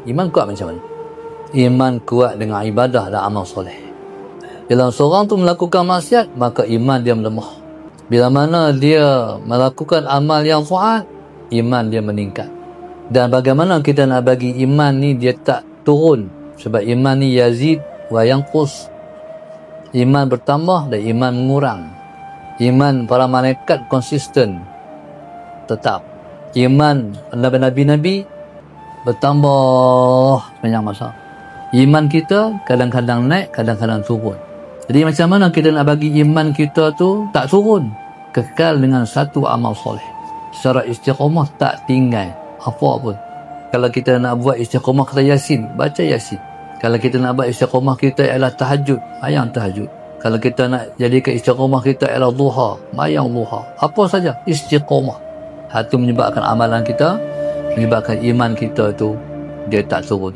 Iman kuat macam mana? Iman kuat dengan ibadah dan amal soleh. Bila seorang tu melakukan maksiat, maka iman dia melemah. Bila mana dia melakukan amal yang taat, iman dia meningkat. Dan bagaimana kita nak bagi iman ni dia tak turun? Sebab iman ni yazid wa yanqus. Iman bertambah dan iman mengurang. Iman para malaikat konsisten, tetap. Iman Nabi bertambah sepanjang masa. Iman kita kadang-kadang naik, kadang-kadang turun. Jadi macam mana kita nak bagi iman kita tu tak turun? Kekal dengan satu amal soleh. Secara istiqamah tak tinggal apa pun. Kalau kita nak buat istiqamah kita Yasin, baca Yasin. Kalau kita nak buat istiqamah kita ialah tahajud, bayang tahajud. Kalau kita nak jadikan istiqamah kita ialah duha, bayang duha. Apa saja istiqamah. Itu menyebabkan amalan kita, menyebabkan iman kita tu dia tak turun.